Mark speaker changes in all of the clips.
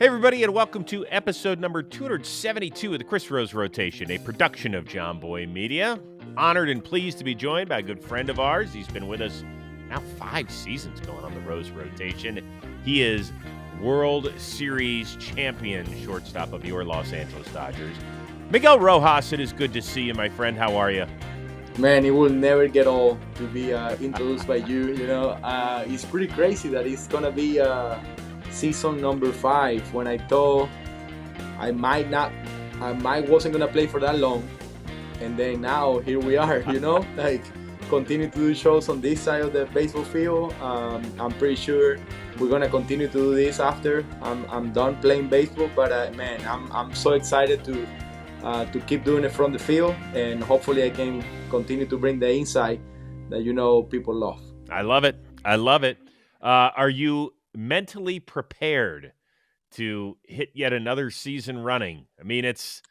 Speaker 1: Hey, everybody, and welcome to episode number 272 of the Chris Rose Rotation, a production of John Boy Media. Honored and pleased to be joined by a good friend of ours. He's been with us now 5 seasons going on the Rose Rotation. He is World Series champion shortstop of your Los Angeles Dodgers. Miguel Rojas, it is good to see you, my friend. How are you?
Speaker 2: Man, it will never get old to be introduced by you. You know, it's pretty crazy that it's gonna be season number 5. When I thought I wasn't gonna play for that long, and then now here we are. You know, like continue to do shows on this side of the baseball field. I'm pretty sure we're gonna continue to do this after I'm done playing baseball. But man, I'm so excited to keep doing it from the field, and hopefully I can continue to bring the insight that people love.
Speaker 1: I love it. I love it. Are you mentally prepared to hit yet another season running? I mean, it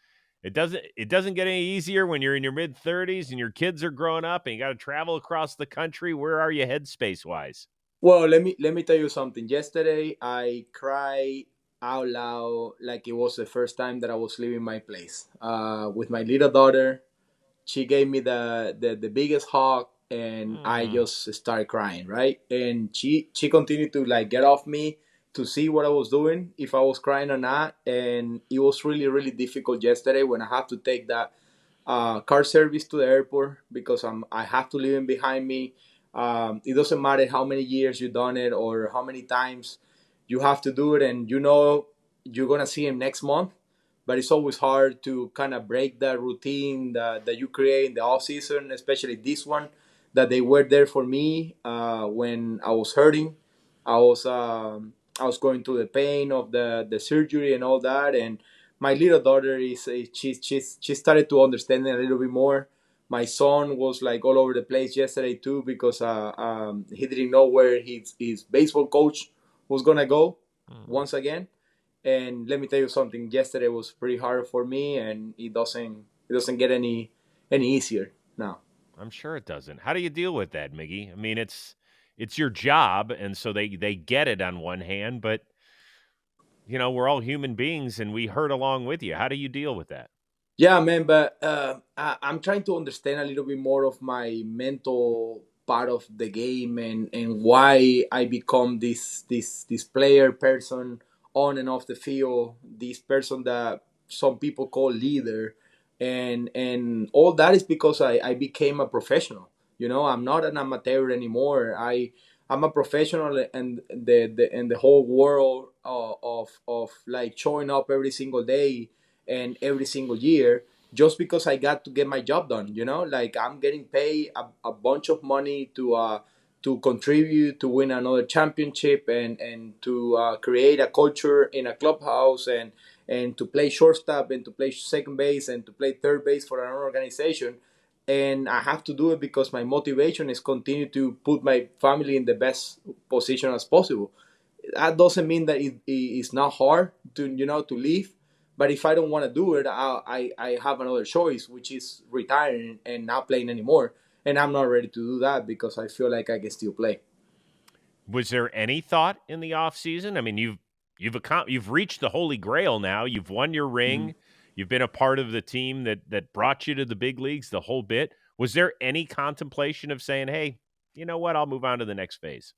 Speaker 1: doesn't get any easier when you're in your mid-30s and your kids are growing up and you got to travel across the country. Where are you headspace wise?
Speaker 2: Well, let me tell you something. Yesterday I cried out loud like it was the first time that I was leaving my place with my little daughter. She gave me the biggest hug, and I just started crying, right? And she continued to like get off me to see what I was doing, if I was crying or not. And it was really, really difficult yesterday when I had to take that car service to the airport because I have to leave him behind me. It doesn't matter how many years you've done it or how many times you have to do it, and you're gonna see him next month. But it's always hard to kind of break that routine that you create in the off season, especially this one, that they were there for me when I was hurting. I was going through the pain of the surgery and all that. And my little daughter she started to understand it a little bit more. My son was like all over the place yesterday too because he didn't know where his baseball coach was gonna go once again. And let me tell you something. Yesterday was pretty hard for me, and it doesn't get any easier now.
Speaker 1: I'm sure it doesn't. How do you deal with that, Miggy? I mean, it's your job, and so they get it on one hand, but we're all human beings and we hurt along with you. How do you deal with that?
Speaker 2: Yeah, man. But I'm trying to understand a little bit more of my mental part of the game, and why I become this player person on and off the field. This person that some people call leader, and all that is because I became a professional. I'm not an amateur anymore. I'm a professional, and the whole world of like showing up every single day and every single year just because I got to get my job done. Like I'm getting paid a bunch of money to contribute to win another championship, and to create a culture in a clubhouse, and to play shortstop, and to play second base, and to play third base for an organization. And I have to do it because my motivation is continue to put my family in the best position as possible. That doesn't mean that it's not hard to leave. But if I don't want to do it, I have another choice, which is retiring and not playing anymore. And I'm not ready to do that because I feel like I can still play.
Speaker 1: Was there any thought in the off season? I mean, you've reached the holy grail now. You've won your ring.
Speaker 2: Mhm.
Speaker 1: You've been a part of the team that brought you to the big leagues, the whole bit. Was there any contemplation of saying, "Hey, you know what? I'll move on to the next phase"?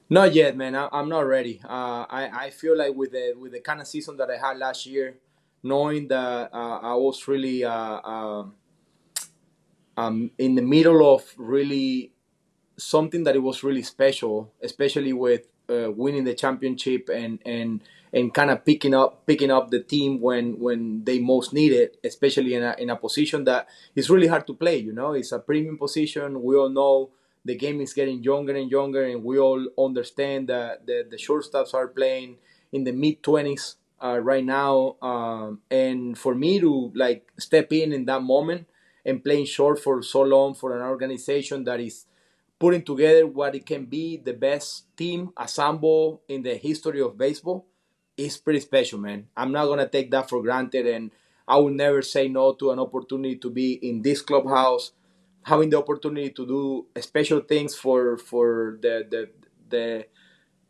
Speaker 2: Not yet, man. I'm not ready. I feel like with the kind of season that I had last year, knowing that I was really in the middle of really something that it was really special, especially with winning the championship, and kind of picking up the team when they most need it, especially in a position that is really hard to play. It's a premium position. We all know the game is getting younger and younger, and we all understand that the shortstops are playing in the mid 20s right now. And for me to like step in that moment and playing short for so long for an organization that is putting together what it can be the best team assemble in the history of baseball is pretty special, man. I'm not gonna take that for granted, and I will never say no to an opportunity to be in this clubhouse, having the opportunity to do special things for the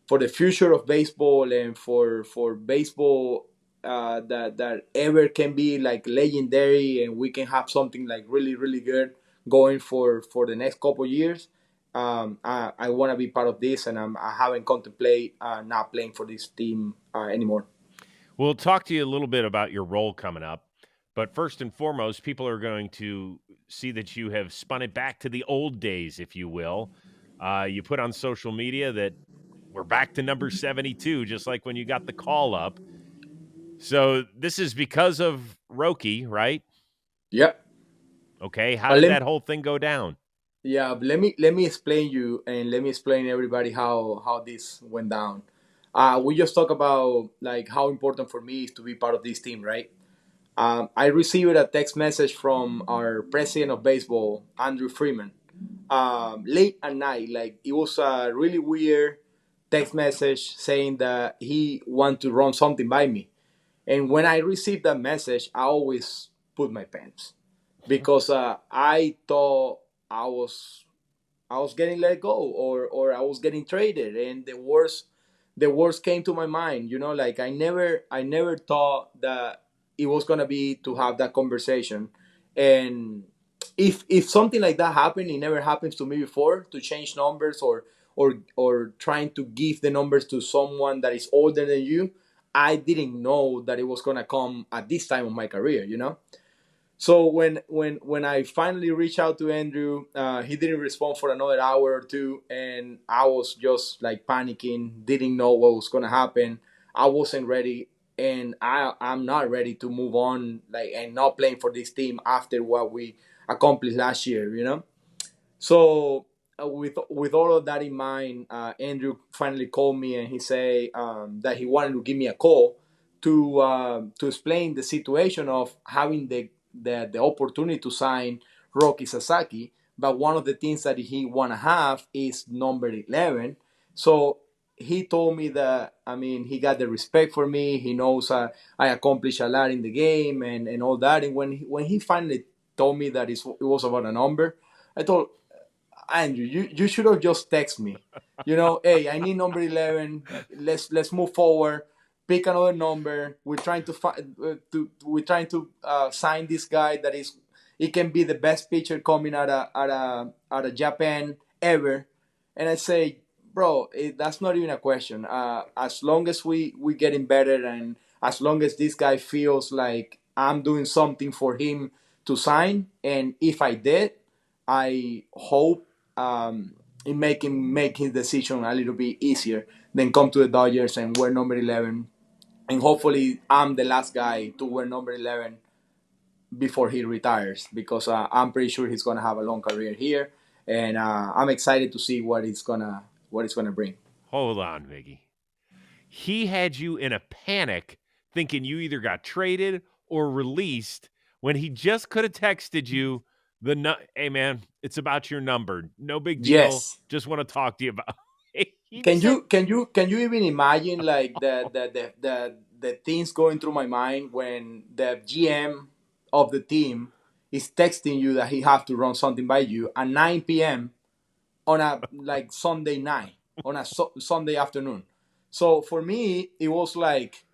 Speaker 2: for the future of baseball and for baseball that ever can be like legendary, and we can have something like really good going for the next couple years. I want to be part of this, and I haven't contemplated not playing for this team anymore.
Speaker 1: We'll talk to you a little bit about your role coming up. But first and foremost, people are going to see that you have spun it back to the old days, if you will. You put on social media that we're back to number 72, just like when you got the call up. So this is because of Roki, right?
Speaker 2: Yeah.
Speaker 1: Okay. How
Speaker 2: But
Speaker 1: did that whole thing go down?
Speaker 2: yeah, but let me explain you, and let me explain everybody how this went down. We just talk about like how important for me is to be part of this team, right? I received a text message from our president of baseball, Andrew Freeman, late at night. Like it was a really weird text message saying that he wanted to run something by me. And when I received that message, I always put my pants because I thought I was I was getting let go, or I was getting traded, and the worst came to my mind. Like I never thought that it was gonna be to have that conversation, and if something like that happened, it never happens to me before to change numbers or trying to give the numbers to someone that is older than you. I didn't know that it was gonna come at this time of my career. So when I finally reached out to Andrew, he didn't respond for another hour or two, and I was just like panicking, didn't know what was gonna happen. I wasn't ready, and I'm not ready to move on, like, and not playing for this team after what we accomplished last year. So with all of that in mind, Andrew finally called me, and he said that he wanted to give me a call to explain the situation of having the opportunity to sign Rocky Sasaki. But one of the things that he want to have is number 11. So he told me that, I mean, he got the respect for me. He knows I accomplished a lot in the game and all that. And when he finally told me that it was about a number, I thought, Andrew, you should have just texted me. Hey, I need number 11. Let's move forward. Pick another number. We're trying to sign this guy that is. It can be the best pitcher coming out of Japan ever. And I say, bro, that's not even a question. As long as we getting better, and as long as this guy feels like I'm doing something for him to sign, and if I did, I hope it make his decision a little bit easier than come to the Dodgers and wear number 11. And hopefully, I'm the last guy to wear number 11 before he retires, because I'm pretty sure he's gonna have a long career here, and I'm excited to see what it's gonna bring.
Speaker 1: Hold on, Miggy. He had you in a panic thinking you either got traded or released when he just could have texted you hey man, it's about your number. No big deal.
Speaker 2: Yes.
Speaker 1: Just want to talk to you about he
Speaker 2: Can
Speaker 1: said
Speaker 2: you can you can you even imagine like the things going through my mind when the GM of the team is texting you that he have to run something by you at 9 p.m. on a like Sunday night, on a Sunday afternoon. So for me, it was like,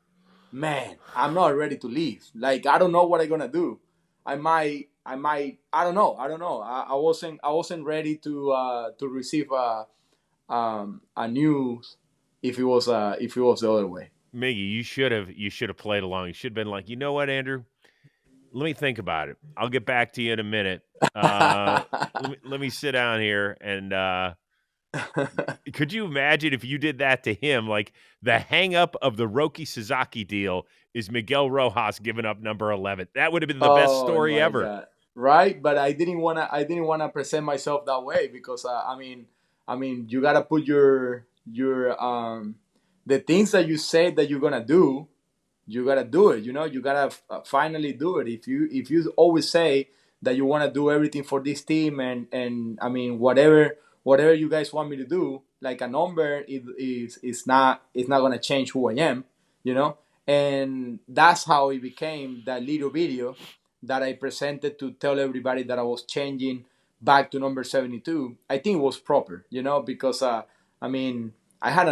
Speaker 2: man, I'm not ready to leave. Like I don't know what I'm gonna do. I might. I don't know. I wasn't ready to receive a news if it was the other way.
Speaker 1: Miggy, you should have played along. You should have been like, you know what, Andrew? Let me think about it. I'll get back to you in a minute. Let me sit down here and could you imagine if you did that to him? Like the hang up of the Roki Sasaki deal is Miguel Rojas giving up number 11. That would have been the best
Speaker 2: Oh
Speaker 1: story
Speaker 2: my
Speaker 1: ever.
Speaker 2: god! Right, but I didn't wanna present myself that way, because I mean, you gotta put your the things that you say that you're gonna do. You gotta do it. You gotta finally do it. If you always say that you want to do everything for this team, and I mean, whatever you guys want me to do, like a number is not gonna change who I am. you know and that's how it became that little video that I presented to tell everybody that I was changing back to number 72. I think it was proper, because I mean, I had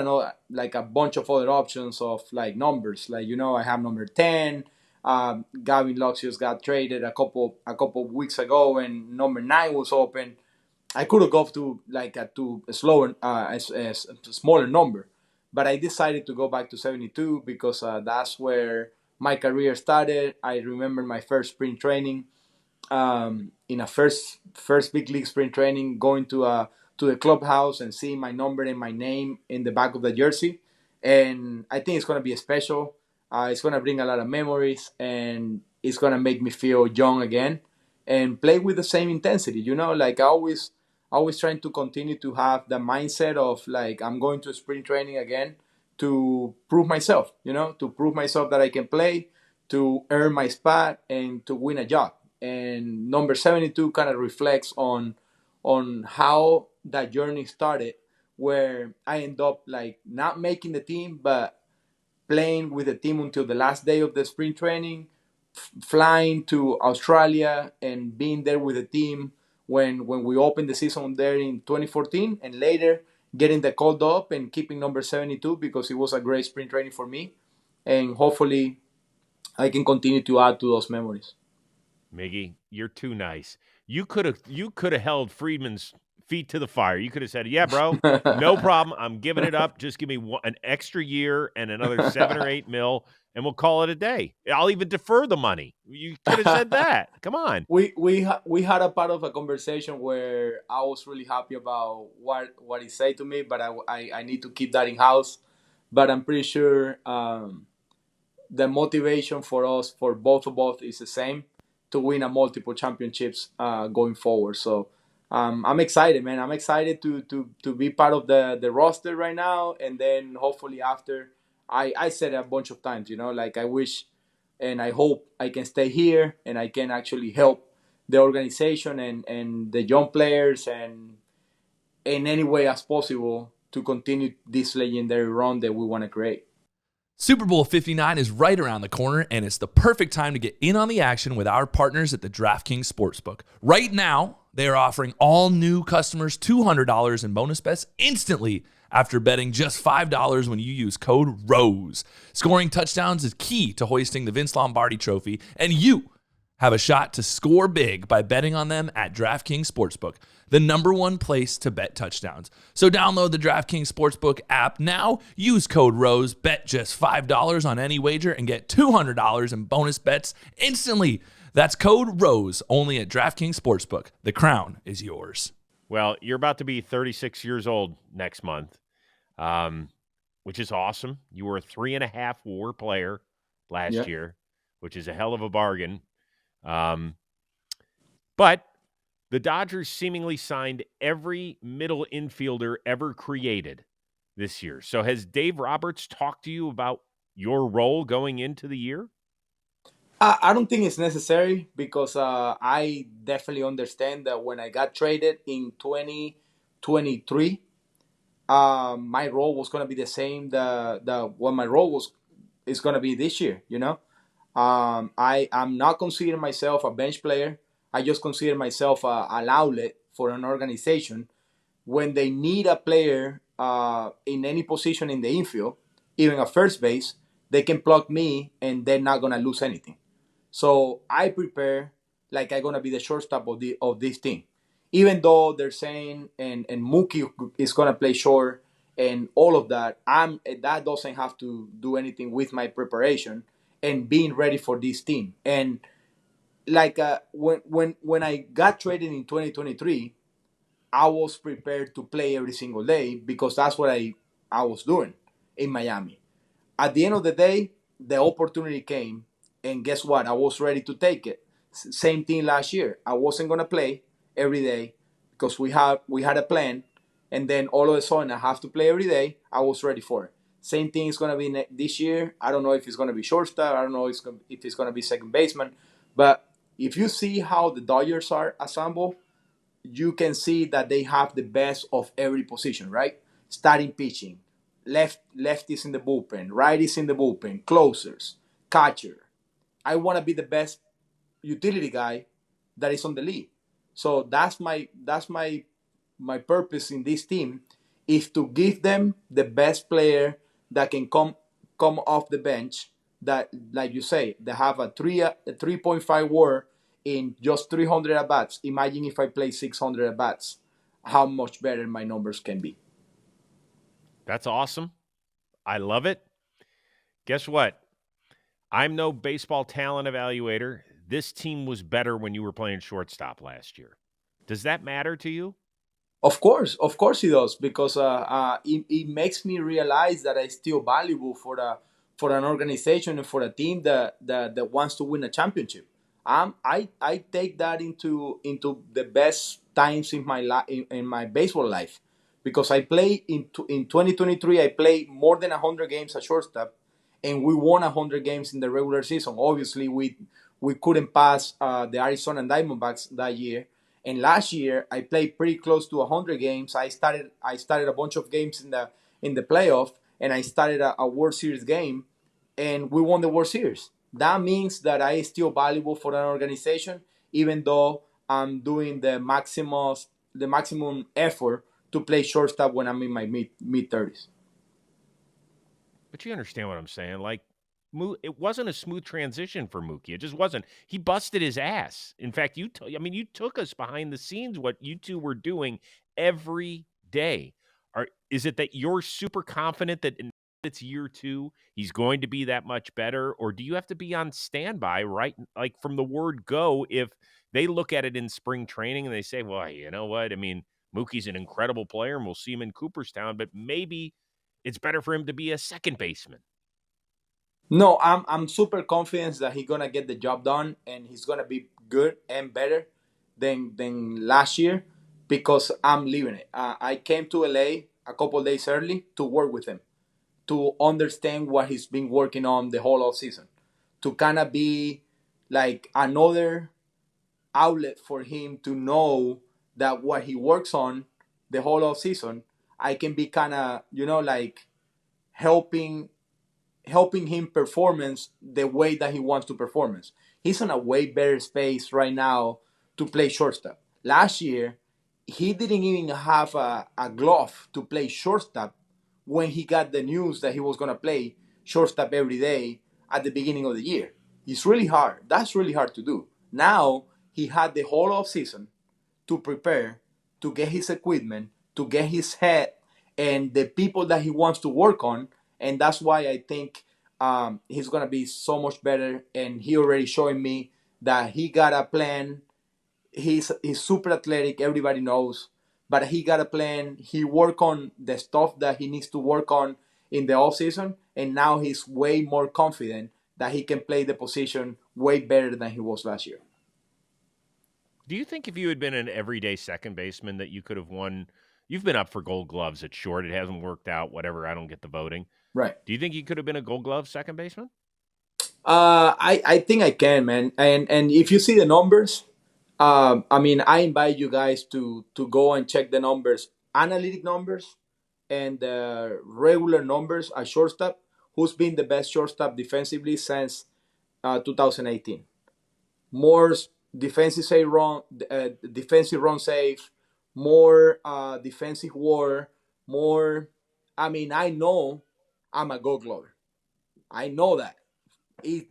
Speaker 2: like a bunch of other options of like numbers. Like, I have number 10. Gavin Lux just got traded a couple of weeks ago, and number 9 was open. I could have gone to like a slower, a smaller number, but I decided to go back to 72 because that's where my career started. I remember my first spring training, in a first big league spring training, going to the clubhouse and seeing my number and my name in the back of the jersey, and I think it's gonna be special. It's gonna bring a lot of memories, and it's gonna make me feel young again, and play with the same intensity. Like I always trying to continue to have the mindset of like I'm going to spring training again to prove myself. To prove myself that I can play, to earn my spot, and to win a job. And number 72 kind of reflects on how that journey started, where I end up like not making the team, but playing with the team until the last day of the spring training, flying to Australia and being there with the team when we opened the season there in 2014, and later getting the called up and keeping number 72 because it was a great spring training for me, and hopefully I can continue to add to those memories.
Speaker 1: Miggy, you're too nice. You could have held Friedman's feet to the fire. You could have said, "Yeah, bro, no problem. I'm giving it up. Just give me an extra year and another 7 or 8 mil, and we'll call it a day. I'll even defer the money." You could have said that. Come on.
Speaker 2: We had a part of a conversation where I was really happy about what he said to me, but I need to keep that in house. But I'm pretty sure the motivation for us, for both of us, is the same, to win a multiple championships going forward. So I'm excited, man. I'm excited to be part of the roster right now, and then hopefully after. I said it a bunch of times, like I wish and I hope I can stay here and I can actually help the organization and the young players, and in any way as possible to continue this legendary run that we want to create.
Speaker 3: Super Bowl 59 is right around the corner, and it's the perfect time to get in on the action with our partners at the DraftKings Sportsbook. Right now, they are offering all new customers $200 in bonus bets instantly after betting just $5 when you use code ROSE. Scoring touchdowns is key to hoisting the Vince Lombardi Trophy, and you have a shot to score big by betting on them at DraftKings Sportsbook, the #1 place to bet touchdowns. So download the DraftKings Sportsbook app now, use code ROSE, bet just $5 on any wager, and get $200 in bonus bets instantly. That's code ROSE, only at DraftKings Sportsbook. The crown is yours.
Speaker 1: Well, you're about to be 36 years old next month, which is awesome. You were a 3.5 WAR player last year, which is a hell of a bargain. But the Dodgers seemingly signed every middle infielder ever created this year. So has Dave Roberts talked to you about your role going into the year?
Speaker 2: I don't think it's necessary because I definitely understand that when I got traded in 2023, my role was going to be the same what my role is going to be this year. I'm not considering myself a bench player. I just consider myself an outlet for an organization when they need a player in any position in the infield, even at first base. They can plug me and they're not gonna lose anything. So I prepare like I'm gonna be the shortstop of this team, even though they're saying and Mookie is gonna play short and all of that. That doesn't have to do anything with my preparation and being ready for this team. And like when I got traded in 2023, I was prepared to play every single day because that's what I was doing in Miami. At the end of the day, the opportunity came, and guess what? I was ready to take it. Same thing last year. I wasn't gonna play every day because we had a plan, and then all of a sudden I have to play every day. I was ready for it. Same thing is gonna be this year. I don't know if it's gonna be shortstop. I don't know if it's gonna be second baseman. But if you see how the Dodgers are assembled, you can see that they have the best of every position, right? Starting pitching, lefties in the bullpen, righties in the bullpen, closers, catcher. I want to be the best utility guy that is on the league. So that's my purpose in this team is to give them the best player that can come off the bench. That, like you say, they have a 3.5 WAR in just 300 at bats. Imagine if I play 600 at bats, how much better my numbers can be.
Speaker 1: That's awesome. I love it. Guess what? I'm no baseball talent evaluator. This team was better when you were playing shortstop last year. Does that matter to you?
Speaker 2: Of course it does, because it makes me realize that I'm still valuable for an organization and for a team that wants to win a championship. I take that into the best times in my in my baseball life, because I play in 2023. I played more than 100 games at shortstop, and we won 100 games in the regular season. Obviously, we couldn't pass the Arizona Diamondbacks that year. And last year, I played pretty close to 100 games. I started a bunch of games in the playoff, and I started a World Series game, and we won the World Series. That means that I still valuable for an organization, even though I'm doing the maximum effort to play shortstop when I'm in my mid 30s.
Speaker 1: But you understand what I'm saying? Like, it wasn't a smooth transition for Mookie. It just wasn't. He busted his ass. In fact, you took us behind the scenes what you two were doing every day. Is it that you're super confident that in it's year 2, he's going to be that much better, or do you have to be on standby, right? Like from the word go, if they look at it in spring training and they say, well, you know what? I mean, Mookie's an incredible player and we'll see him in Cooperstown, but maybe it's better for him to be a second baseman.
Speaker 2: No, I'm super confident that he's gonna get the job done, and he's gonna be good and better than last year, because I'm leaving it. I came to LA a couple days early to work with him, to understand what he's been working on the whole off season, to kind of be like another outlet for him to know that what he works on the whole off season, I can be kind of like helping him performance the way that he wants to performance. He's in a way better space right now to play shortstop. Last year, he didn't even have a glove to play shortstop when he got the news that he was going to play shortstop every day at the beginning of the year. It's really hard. That's really hard to do. Now, he had the whole off season to prepare, to get his equipment, to get his head, and the people that he wants to work on. And that's why I think he's going to be so much better. And he already showing me that he got a plan. He's super athletic, everybody knows. But he got a plan. He work on the stuff that he needs to work on in the offseason. And now he's way more confident that he can play the position way better than he was last year.
Speaker 1: Do you think if you had been an everyday second baseman that you could have won? You've been up for Gold Gloves at short. It hasn't worked out. Whatever. I don't get the voting.
Speaker 2: Right.
Speaker 1: Do you think you could have been a Gold Glove second baseman?
Speaker 2: I think I can, man. And if you see the numbers, I mean, I invite you guys to go and check the numbers, analytic numbers, and the regular numbers at shortstop. Who's been the best shortstop defensively since 2018? More defensive run save, more defensive WAR, more. I mean, I know I'm a Gold Glover. I know that.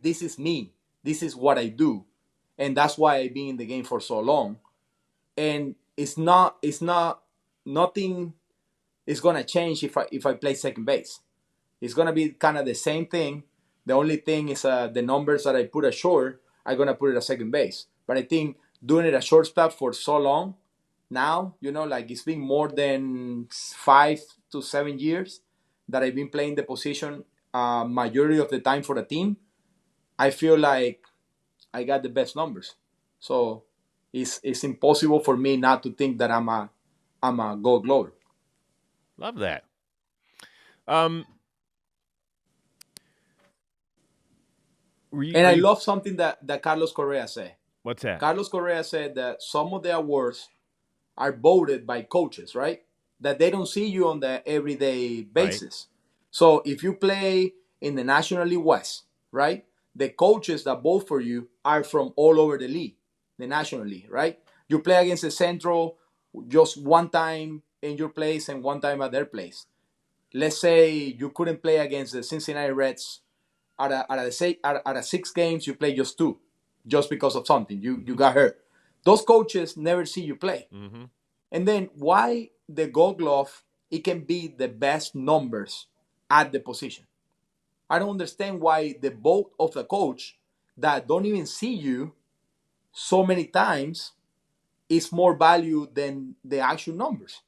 Speaker 2: This is me. This is what I do, and that's why I've been in the game for so long. And nothing is gonna change if I play second base. It's gonna be kind of the same thing. The only thing is the numbers that I put at short, I'm gonna put it at second base. But I think doing it at shortstop for so long now, like it's been more than 5 to 7 years that I've been playing the position majority of the time for the team. I feel like I got the best numbers. So it's impossible for me not to think that I'm a Gold Glover.
Speaker 1: Love that.
Speaker 2: I love something that Carlos Correa said.
Speaker 1: What's that?
Speaker 2: Carlos Correa said that some of the awards are voted by coaches, right? That they don't see you on the everyday basis. Right. So if you play in the National League West, right? The coaches that vote for you are from all over the league, the National League, right? You play against the Central just one time in your place and one time at their place. Let's say you couldn't play against the Cincinnati Reds out of 6 games, you play just 2, just because of something. You got hurt. Those coaches never see you play.
Speaker 1: Mm-hmm.
Speaker 2: And then why the Gold Glove, it can be the best numbers at the position. I don't understand why the vote of the coach that don't even see you so many times is more value than the actual numbers.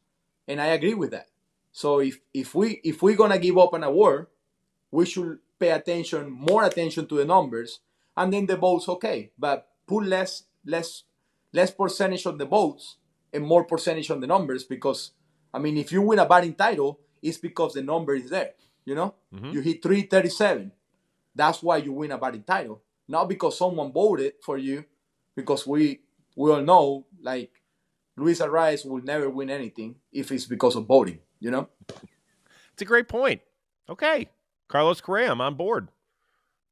Speaker 2: And I agree with that. So if we're gonna give up an award, we should pay more attention to the numbers, and then the votes, okay, but put less percentage on the votes and more percentage on the numbers, because I mean, if you win a batting title, it's because the number is there. You hit 337. That's why you win a batting title, not because someone voted for you. Because we all know, like, Luis Arraez will never win anything if it's because of voting.
Speaker 1: It's a great point. Okay, Carlos Correa, I'm on board.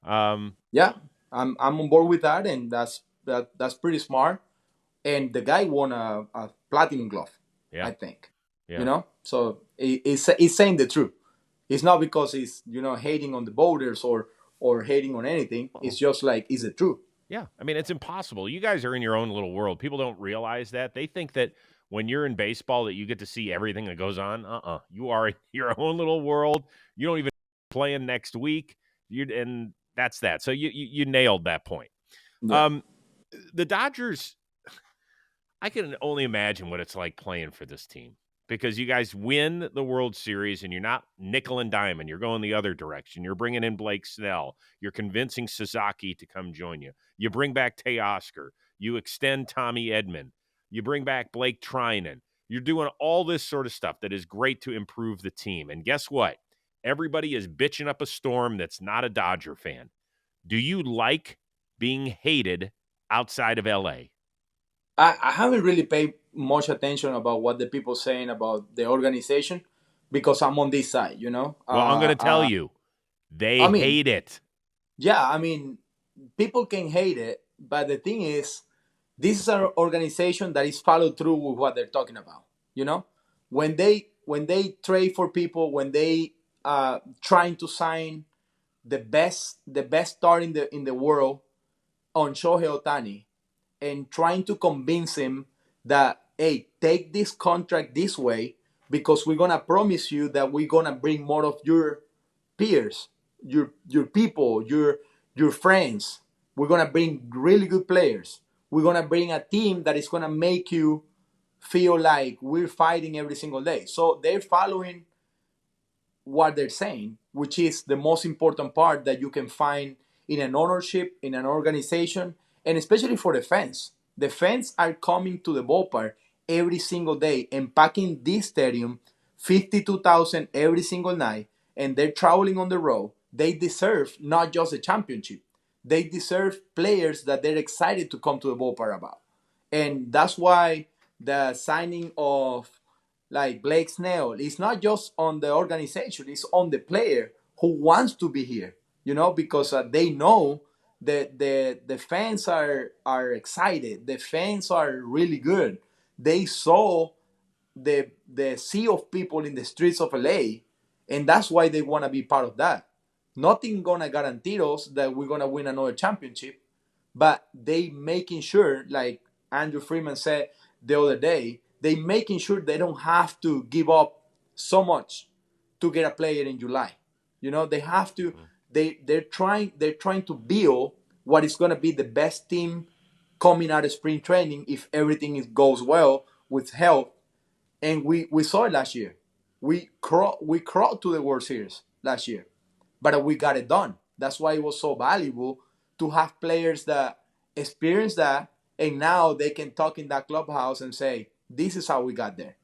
Speaker 2: Yeah, I'm on board with that, and that's pretty smart. And the guy won a platinum glove,
Speaker 1: Yeah.
Speaker 2: I think.
Speaker 1: Yeah.
Speaker 2: So it's saying the truth. It's not because he's hating on the voters or hating on anything. It's just like, it's the truth.
Speaker 1: Yeah, I mean, it's impossible. You guys are in your own little world. People don't realize that. They think that when you're in baseball that you get to see everything that goes on. You are in your own little world. You don't even play in next week. And that's that. So you nailed that point.
Speaker 2: Yeah.
Speaker 1: The Dodgers, I can only imagine what it's like playing for this team, because you guys win the World Series and you're not nickel and diamond. You're going the other direction. You're bringing in Blake Snell. You're convincing Sasaki to come join you. You bring back Teoscar. You extend Tommy Edman. You bring back Blake Trinan. You're doing all this sort of stuff that is great to improve the team. And guess what? Everybody is bitching up a storm that's not a Dodger fan. Do you like being hated outside of L.A.?
Speaker 2: I haven't really paid much attention about what the people saying about the organization, because I'm on this side.
Speaker 1: Well, I'm going to tell you, they hate it.
Speaker 2: Yeah, I mean, people can hate it, but the thing is, this is an organization that is followed through with what they're talking about. When they trade for people, when they trying to sign the best star in the world on Shohei Ohtani, and trying to convince him that, hey, take this contract this way, because we're gonna promise you that we're gonna bring more of your peers, your people, your friends. We're gonna bring really good players. We're gonna bring a team that is gonna make you feel like we're fighting every single day. So they're following what they're saying, which is the most important part that you can find in an ownership, in an organization, and especially for the fans. The fans are coming to the ballpark every single day and packing this stadium, 52,000 every single night, and they're traveling on the road. They deserve not just a championship. They deserve players that they're excited to come to the ballpark about. And that's why the signing of, like, Blake Snell, is not just on the organization, it's on the player who wants to be here, because they know that the fans are excited. The fans are really good. They saw the sea of people in the streets of LA, and that's why they want to be part of that. Nothing gonna guarantee us that we're gonna win another championship, but they making sure, like Andrew Freeman said the other day, they making sure they don't have to give up so much to get a player in July. They have to. They're trying to build what is going to be the best team coming out of spring training if everything goes well with health. And we saw it last year. We crawled to the World Series last year, but we got it done. That's why it was so valuable to have players that experience that, and now they can talk in that clubhouse and say, this is how we got there.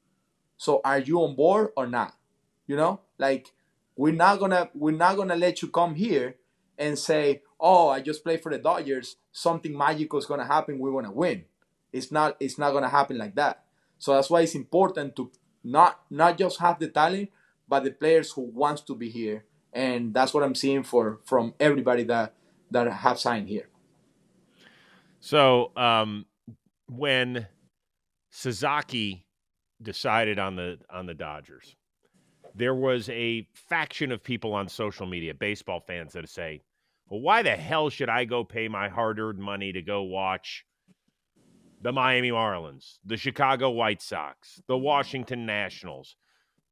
Speaker 2: So are you on board or not? Like, we're not gonna let you come here and say, oh, I just played for the Dodgers, something magical is gonna happen, we're gonna win. It's not gonna happen like that. So that's why it's important to not just have the talent, but the players who wants to be here. And that's what I'm seeing from everybody that have signed here.
Speaker 1: So when Sasaki decided on the Dodgers, there was a faction of people on social media, baseball fans, that say, well, why the hell should I go pay my hard-earned money to go watch the Miami Marlins, the Chicago White Sox, the Washington Nationals,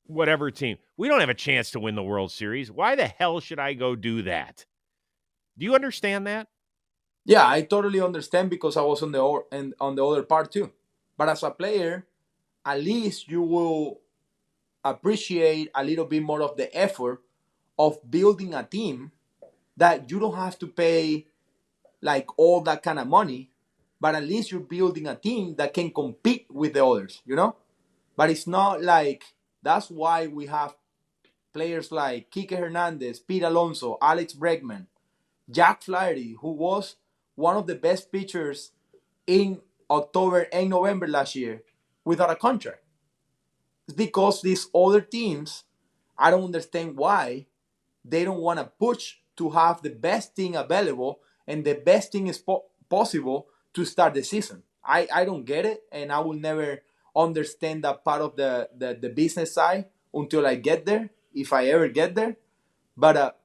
Speaker 1: whatever team? We don't have a chance to win the World Series. Why the hell should I go do that? Do you understand that?
Speaker 2: Yeah, I totally understand because I was on on the other part too. But as a player, at least you will appreciate a little bit more of the effort of building a team that you don't have to pay like all that kind of money, but at least you're building a team that can compete with the others, you know? But it's not like that's why we have players like Kike Hernandez, Pete Alonso, Alex Bregman, Jack Flaherty, who was one of the best pitchers in October and November last year without a contract. It's because these other teams, I don't understand why they don't want to push to have the best thing available and the best thing is possible to start the season. I don't get it, and I will never understand that part of the business side until I get there, if I ever get there. But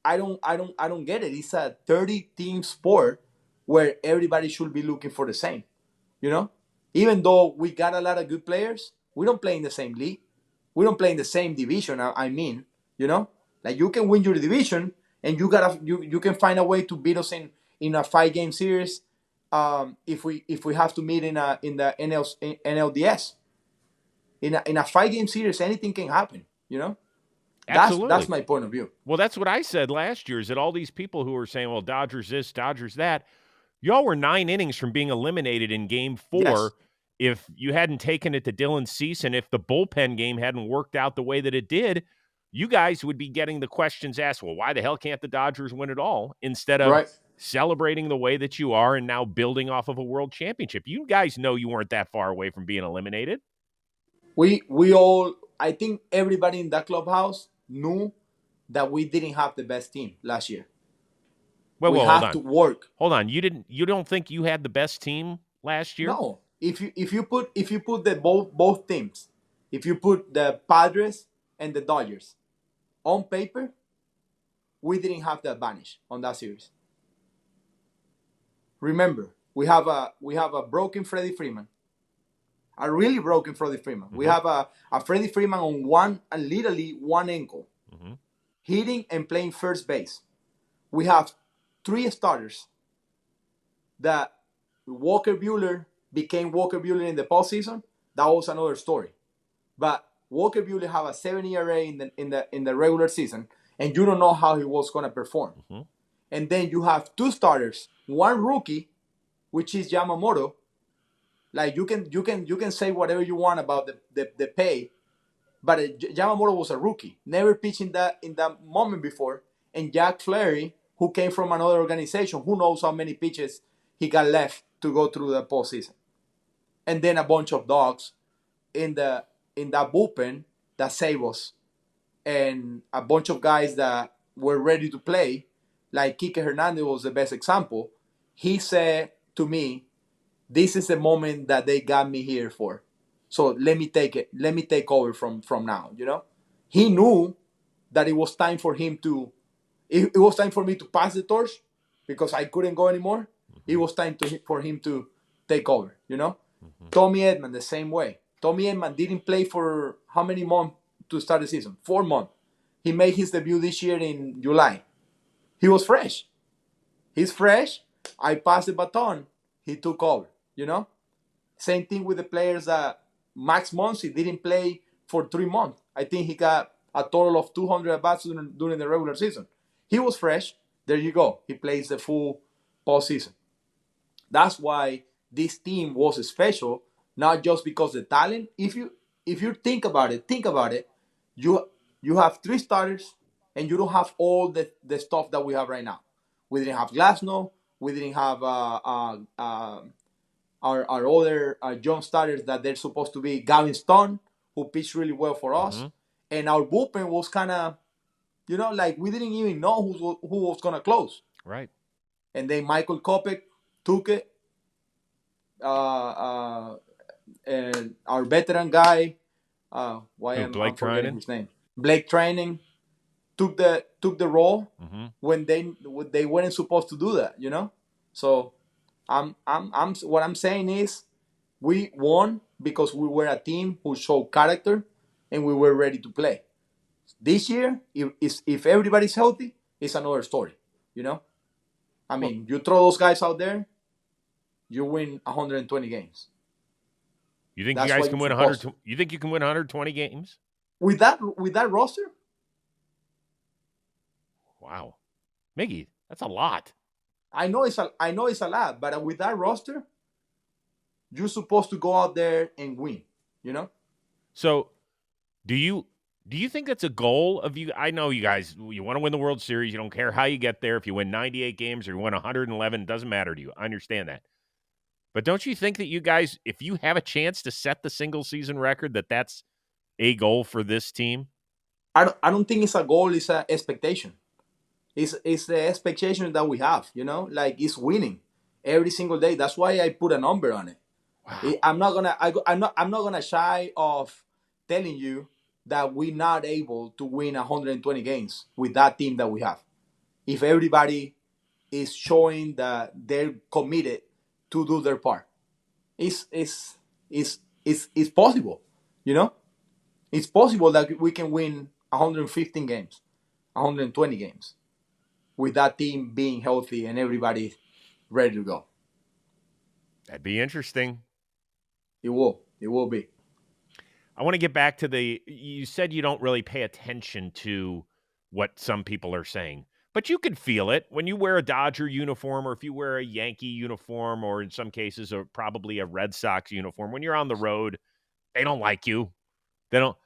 Speaker 2: I don't get it. It's a 30-team sport where everybody should be looking for the same. You know, even though we got a lot of good players, we don't play in the same league. We don't play in the same division. I mean, you know, like you can win your division and you can find a way to beat us in a 5-game series. If we have to meet in the NLDS in a 5-game series, anything can happen. You know.
Speaker 1: Absolutely.
Speaker 2: That's my point of view.
Speaker 1: Well, that's what I said last year, is that all these people who were saying, well, Dodgers this, Dodgers that, y'all were 9 innings from being eliminated in game 4.
Speaker 2: Yes.
Speaker 1: If you hadn't taken it to Dylan Cease, and if the bullpen game hadn't worked out the way that it did, you guys would be getting the questions asked, well, why the hell can't the Dodgers win it all, instead of celebrating the way that you are and now building off of a world championship. You guys know you weren't that far away from being eliminated.
Speaker 2: We all, I think everybody in that clubhouse knew that we didn't have the best team last year. We have to work.
Speaker 1: Hold on. You don't think you had the best team last year?
Speaker 2: No. If you put the both teams, if you put the Padres and the Dodgers on paper, we didn't have the advantage on that series. Remember, we have a broken Freddie Freeman. A really broken Freddie Freeman. Mm-hmm. We have a Freddie Freeman on literally one ankle, mm-hmm. hitting and playing first base. We have 3 starters that Walker Buehler became Walker Buehler in the postseason. That was another story. But Walker Buehler have a 7 ERA in the regular season, and you don't know how he was going to perform. Mm-hmm. And then you have 2 starters, 1 rookie, which is Yamamoto. Like you can say whatever you want about the pay, but Yamamoto was a rookie, never pitched in that moment before, and Jack Flaherty, who came from another organization, who knows how many pitches he got left to go through the postseason, and then a bunch of dogs in that bullpen that saved us, and a bunch of guys that were ready to play, like Kike Hernandez was the best example. He said to me, this is the moment that they got me here for. So let me take it. Let me take over from now, you know? He knew that it was time for him to, it was time for me to pass the torch because I couldn't go anymore. Mm-hmm. It was time for him to take over, you know? Mm-hmm. Tommy Edman, the same way. Tommy Edman didn't play for how many months to start the season? 4 months. He made his debut this year in July. He was fresh. He's fresh. I passed the baton. He took over. You know, same thing with the players that Max Muncy didn't play for 3 months. I think he got a total of 200 at-bats during the regular season. He was fresh. There you go. He plays the full postseason. That's why this team was special, not just because the talent. If you think about it, you have 3 starters and you don't have all the stuff that we have right now. We didn't have Glasnow. We didn't have our other young starters that they're supposed to be. Gavin Stone, who pitched really well for us. Mm-hmm. And our bullpen was kind of, you know, like we didn't even know who was going to close.
Speaker 1: Right.
Speaker 2: And then Michael Kopech took it. and our veteran guy, why
Speaker 1: Who,
Speaker 2: I'm
Speaker 1: Blake
Speaker 2: forgetting
Speaker 1: Trinan?
Speaker 2: his name. Blake Trinan took the role
Speaker 1: Mm-hmm.
Speaker 2: when they weren't supposed to do that, you know. So I'm what I'm saying is we won because we were a team who showed character and we were ready to play. This year, if everybody's healthy, it's another story, you know. I
Speaker 1: Well,
Speaker 2: mean, you throw those guys out there, you win 120 games.
Speaker 1: you think you
Speaker 2: That's
Speaker 1: guys
Speaker 2: what
Speaker 1: can
Speaker 2: you're
Speaker 1: win
Speaker 2: supposed
Speaker 1: 100?
Speaker 2: to.
Speaker 1: You think you can win 120 games?
Speaker 2: With that roster,
Speaker 1: Wow, Miggy, that's a lot.
Speaker 2: I know it's a lot, but with that roster, you're supposed to go out there and win. You know?
Speaker 1: So, do you think that's a goal of you? I know you guys. You want to win the World Series. You don't care how you get there. If you win 98 games or you win 111, it doesn't matter to you. I understand that. But don't you think that you guys, if you have a chance to set the single season record, that's a goal for this team?
Speaker 2: I don't think it's a goal. It's an expectation. It's the expectation that we have. You know, like it's winning every single day. That's why I put a number on it.
Speaker 1: Wow.
Speaker 2: I'm not gonna shy of telling you that we're not able to win 120 games with that team that we have. If everybody is showing that they're committed to do their part, it's possible. You know, it's possible that we can win 115 games, 120 games with that team being healthy and everybody ready to go.
Speaker 1: That'd be interesting.
Speaker 2: It will. It will be.
Speaker 1: I want to get back to you said you don't really pay attention to what some people are saying, but you can feel it when you wear a Dodger uniform or if you wear a Yankee uniform or in some cases or probably a Red Sox uniform. When you're on the road, they don't like you. They don't.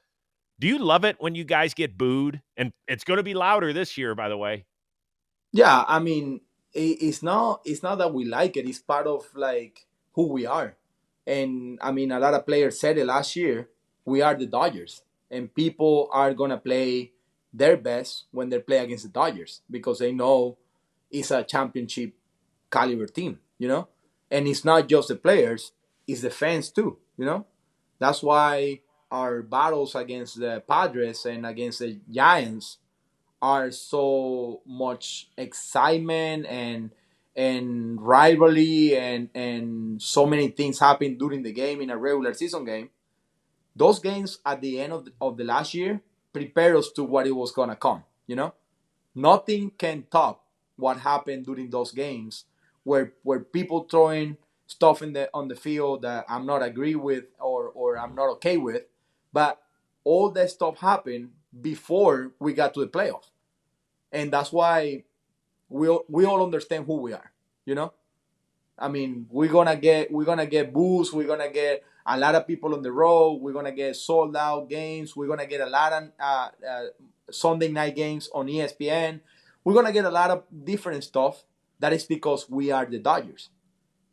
Speaker 1: Do you love it when you guys get booed? And it's going to be louder this year, by the way.
Speaker 2: Yeah, I mean, it's not that we like it. It's part of like who we are. And I mean, a lot of players said it last year. We are the Dodgers, and people are gonna play their best when they play against the Dodgers because they know it's a championship caliber team. You know, and it's not just the players; it's the fans too. You know, that's why our battles against the Padres and against the Giants are so much excitement and rivalry and so many things happen during the game in a regular season game. Those games at the end of the last year prepare us to what it was gonna come. You know, nothing can top what happened during those games where people throwing stuff in the on the field that I'm not agree with or I'm not okay with, but all that stuff happened before we got to the playoffs, and that's why we all understand who we are. You know, I mean, we're gonna get boosts. We're gonna get a lot of people on the road. We're gonna get sold out games. We're gonna get a lot of Sunday night games on ESPN. We're gonna get a lot of different stuff. That is because we are the Dodgers,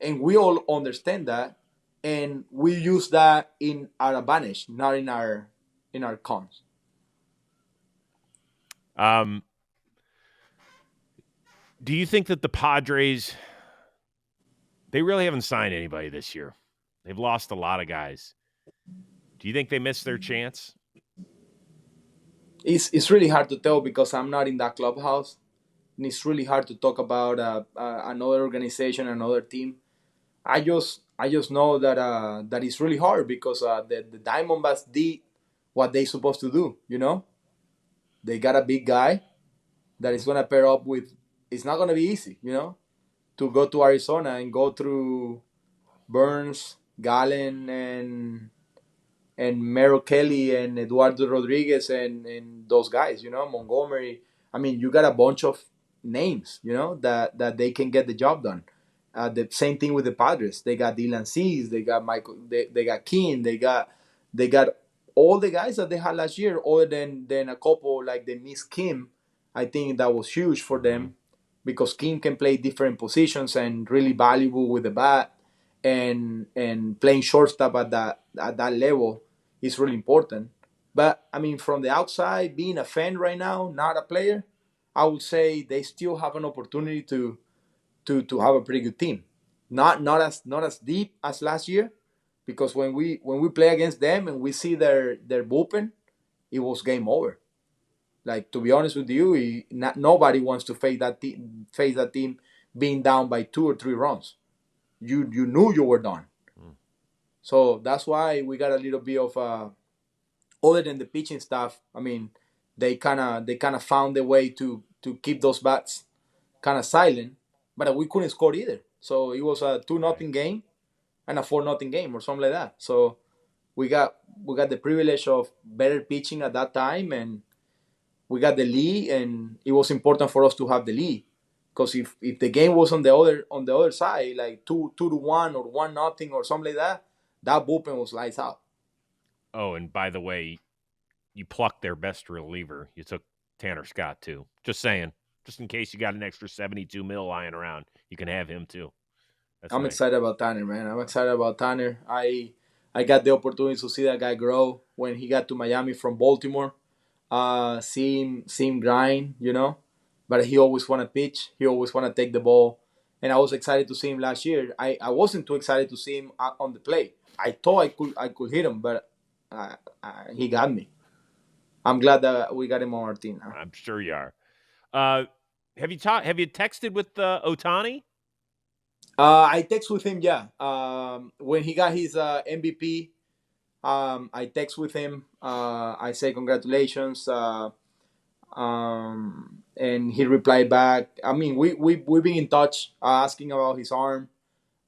Speaker 2: and we all understand that, and we use that in our advantage, not in our cons.
Speaker 1: Um, do you think that the Padres, they really haven't signed anybody this year? They've lost a lot of guys. Do you think they missed their chance?
Speaker 2: It's really hard to tell because I'm not in that clubhouse, and it's really hard to talk about another organization, another team. I just know that it's really hard because the Diamondbacks did what they supposed to do. You know, they got a big guy that is gonna pair up with. It's not gonna be easy. You know, to go to Arizona and go through Burns, Gallen, and Merrill Kelly and Eduardo Rodriguez and those guys. You know, Montgomery. I mean, you got a bunch of names. You know that they can get the job done. The same thing with the Padres. They got Dylan Cease, they got Michael, they got Keane, they got all the guys that they had last year, other than a couple like they miss Kim. I think that was huge for
Speaker 1: Mm-hmm.
Speaker 2: them because Kim can play different positions and really valuable with the bat, and playing shortstop at that level is really important. But I mean, from the outside, being a fan right now, not a player, I would say they still have an opportunity to have a pretty good team. Not as deep as last year, because when we play against them and we see their bullpen, it was game over. Like, to be honest with you, nobody wants to face that team being down by 2 or 3 runs. You knew you were done. So that's why we got a little bit of other than the pitching staff. I mean, they kind of found a way to keep those bats kind of silent, but we couldn't score either. So it was a 2-0 game and a 4-0 game or something like that. So we got the privilege of better pitching at that time, and we got the lead, and it was important for us to have the lead, because if the game was on the other side, like 2-1 or 1-0 or something like that, that bullpen was lights out.
Speaker 1: Oh, and by the way, you plucked their best reliever. You took Tanner Scott too. Just saying, just in case you got an extra $72 million lying around, you can have him too.
Speaker 2: I'm excited about Tanner, man. I'm excited about Tanner. I got the opportunity to see that guy grow when he got to Miami from Baltimore. See him grind, but he always want to pitch. He always want to take the ball. And I was excited to see him last year. I wasn't too excited to see him on the plate. I thought I could hit him, but he got me. I'm glad that we got him on our team now.
Speaker 1: I'm sure you are. Have you texted with Ohtani?
Speaker 2: I text with him, yeah. When he got his MVP, I text with him. I say congratulations. And he replied back. I mean, we've been in touch, asking about his arm,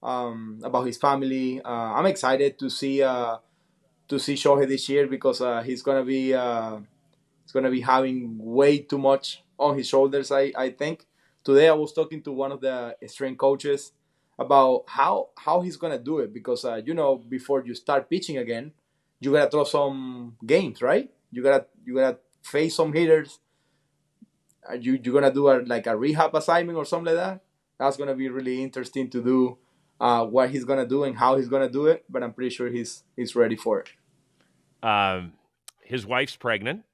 Speaker 2: about his family. I'm excited to see Shohei this year, because he's gonna be having way too much on his shoulders. I think today I was talking to one of the strength coaches about how he's gonna do it, because before you start pitching again, you gotta throw some games, right? You gotta face some hitters. You're gonna do a rehab assignment or something like that. That's gonna be really interesting to do, what he's gonna do and how he's gonna do it. But I'm pretty sure he's ready for it.
Speaker 1: His wife's pregnant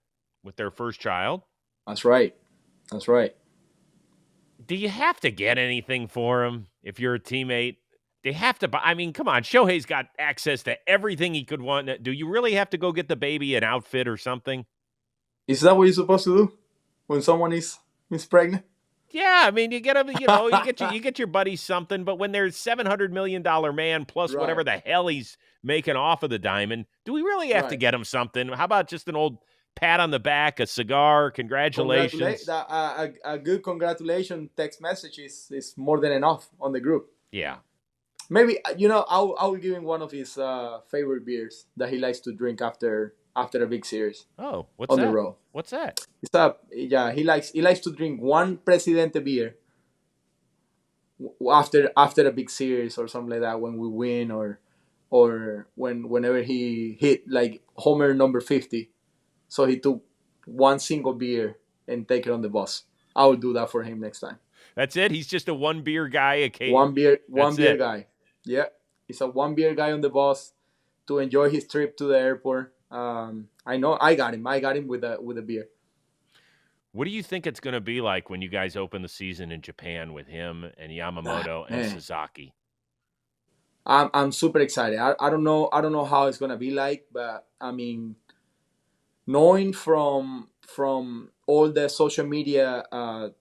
Speaker 1: with their first child.
Speaker 2: That's right.
Speaker 1: Do you have to get anything for him if you're a teammate? They have to buy. I mean, come on. Shohei's got access to everything he could want. Do you really have to go get the baby an outfit or something?
Speaker 2: Is that what you're supposed to do when someone is pregnant?
Speaker 1: Yeah, I mean, you get him. You get your buddy something. But when there's $700 million man plus whatever the hell he's making off of the diamond, do we really have to get him something? How about just an old pat on the back, a cigar, congratulations?
Speaker 2: A good congratulations text message is more than enough on the group.
Speaker 1: Yeah.
Speaker 2: Maybe, I'll give him one of his favorite beers that he likes to drink after a big series.
Speaker 1: Oh, what's
Speaker 2: on
Speaker 1: that?
Speaker 2: the road.
Speaker 1: What's that?
Speaker 2: He likes to drink one Presidente beer after a big series or something like that, when we win, or whenever he hit like homer number 50. So he took one single beer and take it on the bus. I will do that for him next time.
Speaker 1: That's it? He's just a one beer guy occasionally?
Speaker 2: One beer guy. Yeah. He's a one beer guy on the bus to enjoy his trip to the airport. I know I got him with a beer.
Speaker 1: What do you think it's going to be like when you guys open the season in Japan with him and Yamamoto and Sasaki?
Speaker 2: I'm super excited. I don't know how it's going to be like, but I mean, knowing from all the social media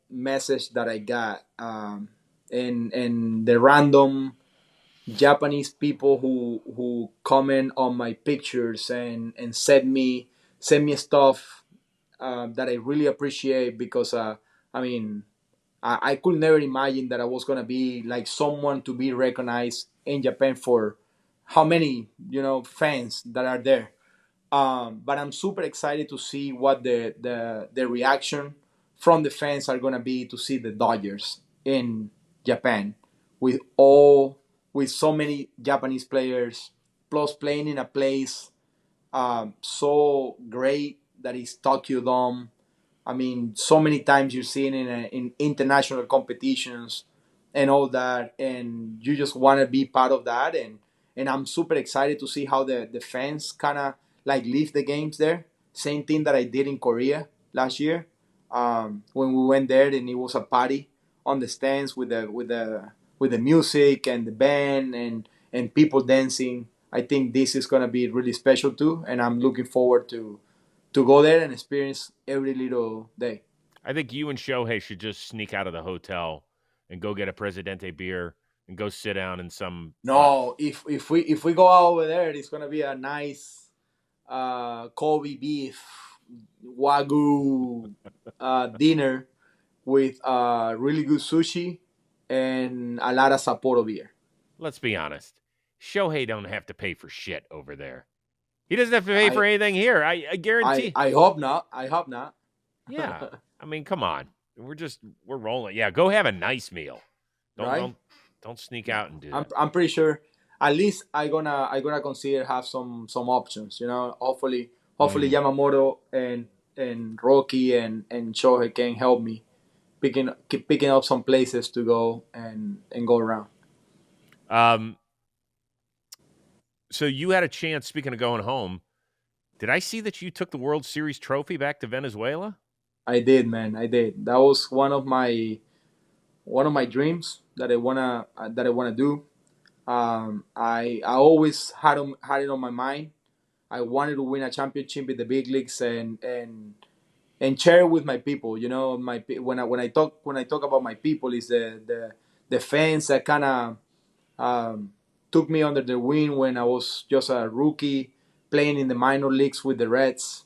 Speaker 2: message that I got, and the random Japanese people who comment on my pictures and send me stuff that I really appreciate, because I mean, I could never imagine that I was gonna be like someone to be recognized in Japan for how many fans that are there. But I'm super excited to see what the reaction from the fans are gonna be to see the Dodgers in Japan with so many Japanese players, plus playing in a place so great that is Tokyo Dome. I mean, so many times you're seeing in international competitions and all that, and you just want to be part of that. And I'm super excited to see how the fans kind of like live the games there. Same thing that I did in Korea last year, when we went there, and it was a party on the stands with the music and the band and people dancing. I think this is gonna be really special too, and I'm looking forward to go there and experience every little day.
Speaker 1: I think you and Shohei should just sneak out of the hotel and go get a Presidente beer and go sit down in some.
Speaker 2: No, if we go out over there, it's gonna be a nice Kobe beef wagyu dinner with really good sushi and a lot of Sapporo beer.
Speaker 1: Let's be honest. Shohei don't have to pay for shit over there. He doesn't have to pay for
Speaker 2: I
Speaker 1: anything here. I guarantee.
Speaker 2: I hope not. I hope not.
Speaker 1: Yeah. I mean, come on. We're rolling. Yeah, go have a nice meal. Don't
Speaker 2: Right?
Speaker 1: don't sneak out and do that.
Speaker 2: I'm pretty sure. At least I gonna consider have some options. Hopefully Yamamoto and Rocky and Shohei can help me keep picking up some places to go and go around.
Speaker 1: So you had a chance, speaking of going home, did I see that you took the World Series trophy back to Venezuela?
Speaker 2: I did, man. I did. That was one of my dreams that I wanna do. I always had it on my mind. I wanted to win a championship in the big leagues and share it with my people. When I talk about my people, is the fans that kind of took me under their wing when I was just a rookie playing in the minor leagues with the Reds.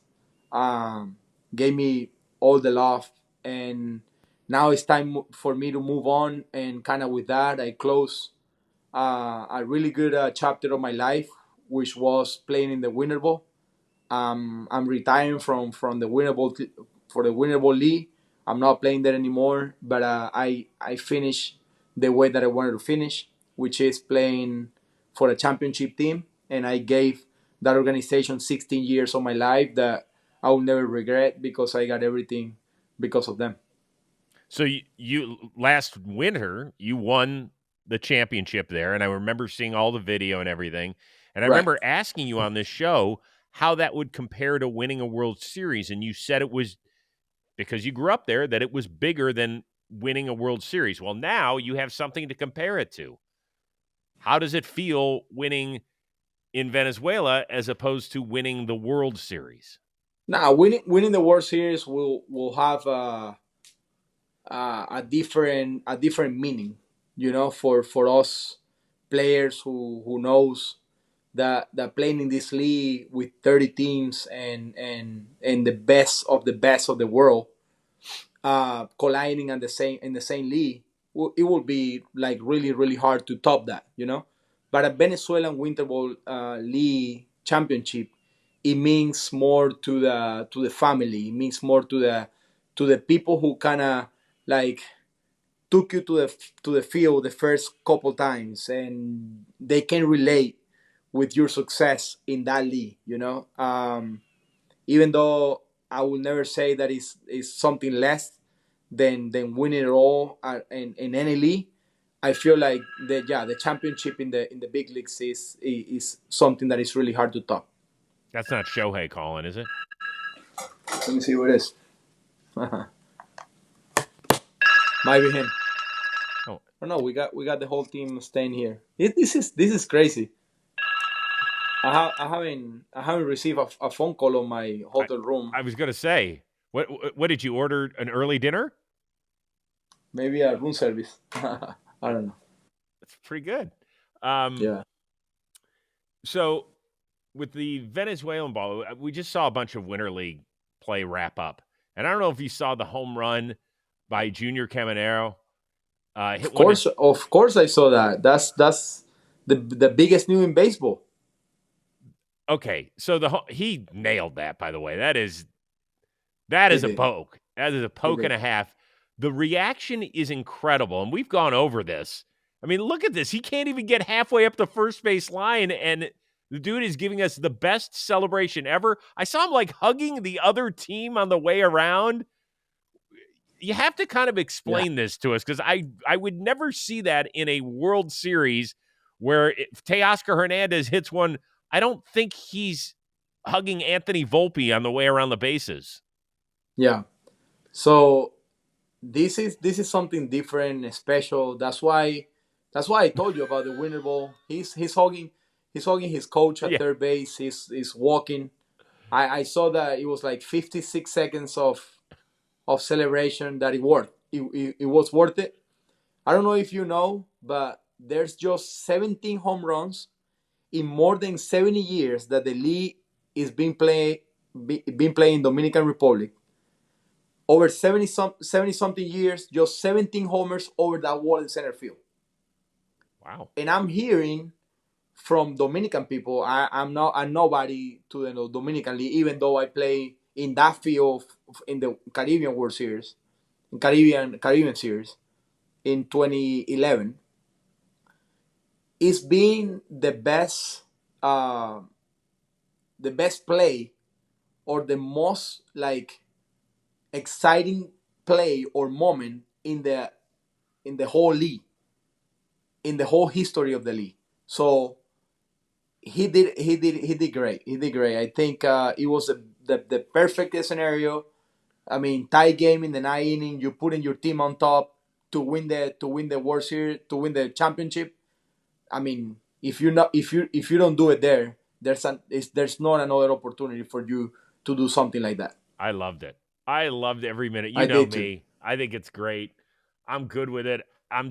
Speaker 2: Gave me all the love, and now it's time for me to move on. And kind of with that, I close a really good chapter of my life, which was playing in the Winter Bowl. I'm retiring from the Winter Bowl for the Winter Bowl League. I'm not playing there anymore, but I finished the way that I wanted to finish, which is playing for a championship team, and I gave that organization 16 years of my life that I will never regret because I got everything because of them.
Speaker 1: So you last winter you won the championship there, and I remember seeing all the video and everything. And I
Speaker 2: Right.
Speaker 1: remember asking you on this show how that would compare to winning a World Series, and you said it was because you grew up there that it was bigger than winning a World Series. Well, now you have something to compare it to. How does it feel winning in Venezuela as opposed to winning the World Series?
Speaker 2: Now, winning the World Series will have a different meaning, for us players who knows that playing in this league with 30 teams and the best of the world colliding in the same league, it will be like really really hard to top that. But a Venezuelan Winter Bowl League championship, it means more to the family. It means more to the people who kind of like took you to the field the first couple times, and they can relate with your success in that league. Even though I will never say that is something less than winning it all in any league. I feel like the championship in the big leagues is something that is really hard to top.
Speaker 1: That's not Shohei calling, is it?
Speaker 2: Let me see what it is. Might be him.
Speaker 1: Oh.
Speaker 2: Oh no, we got the whole team staying here. This is crazy. I haven't received a phone call on my hotel room.
Speaker 1: I was going to say, what did you order? An early dinner?
Speaker 2: Maybe a room service. I don't know.
Speaker 1: That's pretty good.
Speaker 2: Yeah.
Speaker 1: So with the Venezuelan ball, we just saw a bunch of Winter League play wrap up. And I don't know if you saw the home run by Junior Caminero.
Speaker 2: Of course, I saw that. That's the biggest news in baseball.
Speaker 1: Okay, so he nailed that. By the way, that is a poke. That is a poke and a half. The reaction is incredible, and we've gone over this. I mean, look at this. He can't even get halfway up the first base line, and the dude is giving us the best celebration ever. I saw him like hugging the other team on the way around. You have to kind of explain this to us, because I would never see that in a World Series where if Teoscar Hernandez hits one, I don't think he's hugging Anthony Volpe on the way around the bases.
Speaker 2: Yeah. So this is something different, special. That's why I told you about the Winter Bowl. He's hugging. He's hugging his coach at
Speaker 1: Yeah.
Speaker 2: third base. He's walking. I saw that it was like 56 seconds of celebration that it was worth it. I don't know if you know, but there's just 17 home runs in more than 70 years that the league is been playing in Dominican Republic. Over 70 something years, just 17 homers over that wall in center field.
Speaker 1: Wow.
Speaker 2: And I'm hearing from Dominican people, I'm nobody to the Dominican League, even though I play in that field in the Caribbean World Series, in Caribbean Series in 2011. It's been the best play or the most like exciting play or moment in the whole league, in the whole history of the league. So he did great. He did great. I think it was the perfect scenario. I mean, tie game in the ninth inning. You putting your team on top to win the World Series, to win the championship. I mean, if you don't do it there, there's not another opportunity for you to do something like that.
Speaker 1: I loved it. I loved every minute. You
Speaker 2: I
Speaker 1: know
Speaker 2: did too.
Speaker 1: me. I think it's great. I'm good with it. I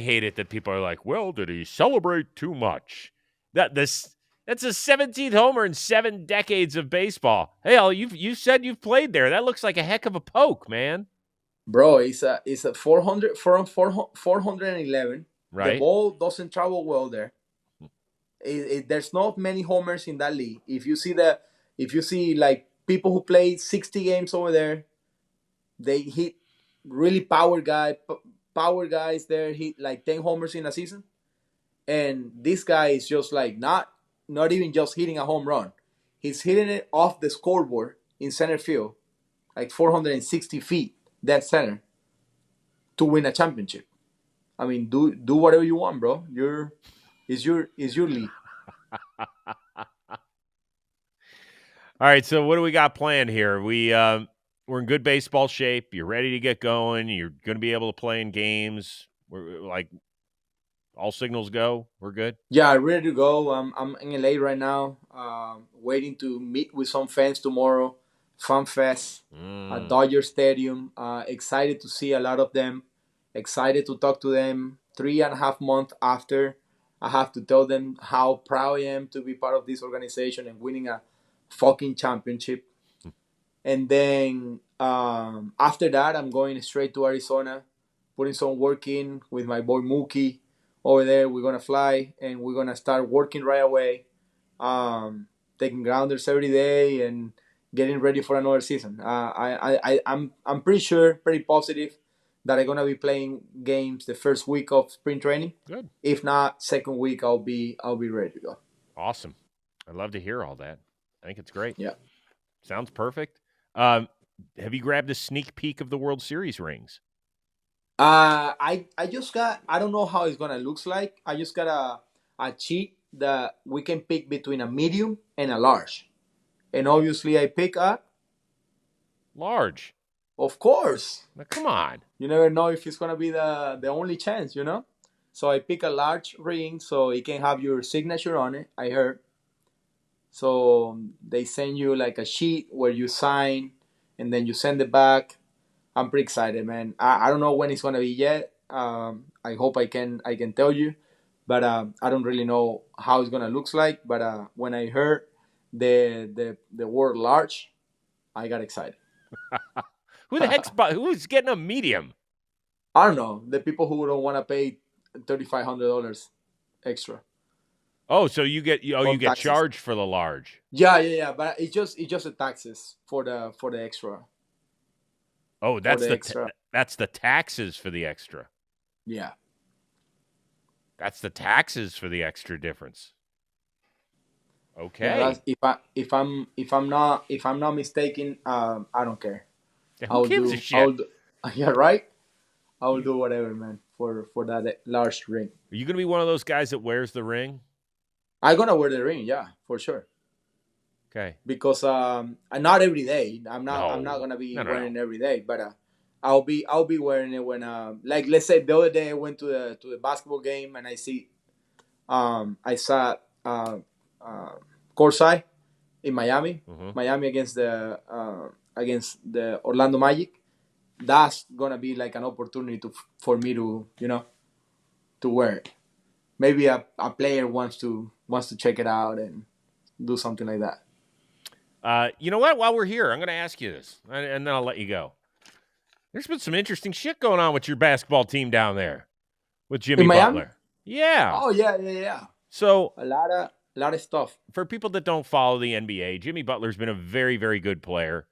Speaker 1: hate it that people are like, "Well, did he celebrate too much?" That's a 17th homer in 7 decades of baseball. Hell, you said you've played there. That looks like a heck of a poke, man.
Speaker 2: Bro, it's a 411. The
Speaker 1: Right?
Speaker 2: ball doesn't travel well there. There's not many homers in that league. If you see like people who play 60 games over there, they hit really power guys there hit like 10 homers in a season, and this guy is just like not even just hitting a home run. He's hitting it off the scoreboard in center field, like 460 feet dead center, to win a championship. I mean, do whatever you want, bro. Is your league.
Speaker 1: All right, so what do we got planned here? We're in good baseball shape. You're ready to get going. You're going to be able to play in games. We're like all signals go. We're good.
Speaker 2: Yeah, ready to go. I'm in LA right now, waiting to meet with some fans tomorrow. Fan Fest at Dodger Stadium. Excited to see a lot of them. Excited to talk to them. 3.5 months after, I have to tell them how proud I am to be part of this organization and winning a fucking championship. And then after that, I'm going straight to Arizona, putting some work in with my boy Mookie over there. We're gonna fly and we're gonna start working right away, taking grounders every day and getting ready for another season. I'm pretty sure, pretty positive that I'm gonna be playing games the first week of spring training.
Speaker 1: Good.
Speaker 2: If not, second week I'll be ready to go.
Speaker 1: Awesome. I'd love to hear all that. I think it's great.
Speaker 2: Yeah.
Speaker 1: Sounds perfect. Have you grabbed a sneak peek of the World Series rings?
Speaker 2: I just got, I don't know how it's gonna looks like. I just got a sheet that we can pick between a medium and a large, and obviously I pick a
Speaker 1: Large.
Speaker 2: of course.
Speaker 1: Now, come on.
Speaker 2: You never know if it's gonna be the only chance, you know. So I pick a large ring so it can have your signature on it. I heard. So they send you like a sheet where you sign, and then you send it back. I'm pretty excited, man. I don't know when it's gonna be yet. I hope I can tell you, but I don't really know how it's gonna looks like. But when I heard the word large, I got excited.
Speaker 1: Who's getting a medium?
Speaker 2: I don't know, the people who don't want to pay $3,500 extra.
Speaker 1: Oh, so you get
Speaker 2: Taxes.
Speaker 1: charged for the large.
Speaker 2: Yeah. But it's just the taxes for the extra.
Speaker 1: Oh, that's
Speaker 2: the
Speaker 1: the
Speaker 2: extra.
Speaker 1: That's the taxes for the extra.
Speaker 2: Yeah.
Speaker 1: That's the taxes for the extra difference. Okay.
Speaker 2: Yeah, that's, if I'm not mistaken, I don't care.
Speaker 1: Yeah, who gives a shit?
Speaker 2: I'll do, yeah, right. I will do whatever, man, for that large ring.
Speaker 1: Are you gonna be one of those guys that wears the ring?
Speaker 2: I'm gonna wear the ring, yeah, for sure.
Speaker 1: Okay.
Speaker 2: Because not every day. I'm not gonna be wearing it every day, but I'll be wearing it when like let's say the other day I went to the basketball game and I see I sat courtside in Miami,
Speaker 1: Mm-hmm.
Speaker 2: Miami against the Orlando Magic. That's gonna be like an opportunity for me to to wear it. Maybe a player wants to check it out and do something like that.
Speaker 1: You know what? While we're here, I'm going to ask you this, and then I'll let you go. There's been some interesting shit going on with your basketball team down there with Jimmy
Speaker 2: In Miami?
Speaker 1: Butler. Yeah.
Speaker 2: Oh yeah.
Speaker 1: So
Speaker 2: A lot of stuff.
Speaker 1: for people that don't follow the NBA, Jimmy Butler's been a very, very good player,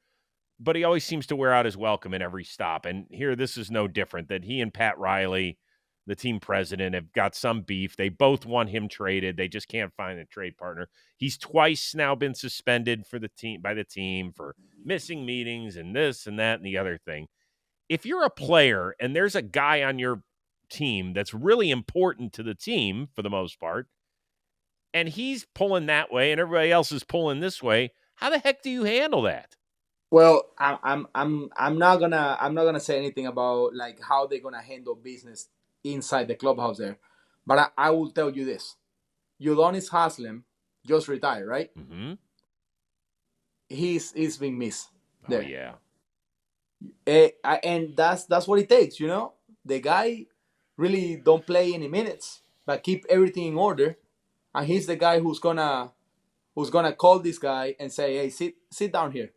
Speaker 1: but he always seems to wear out his welcome in every stop. And here, this is no different. That he and Pat Riley, the team president, have got some beef. They both want him traded. They just can't find a trade partner. He's twice now been suspended for the team for missing meetings and this and that and the other thing. If you're a player and there's a guy on your team that's really important to the team for the most part, and he's pulling that way and everybody else is pulling this way, how the heck do you handle that?
Speaker 2: Well, I'm not gonna say anything about like how they're gonna handle business inside the clubhouse there, but I will tell you this: Udonis Haslem just retired, right?
Speaker 1: Mm-hmm.
Speaker 2: He's being missed
Speaker 1: Oh,
Speaker 2: there.
Speaker 1: yeah.
Speaker 2: And that's what it takes, you know. The guy really don't play any minutes, but keep everything in order, and he's the guy who's gonna call this guy and say, "Hey, sit down here.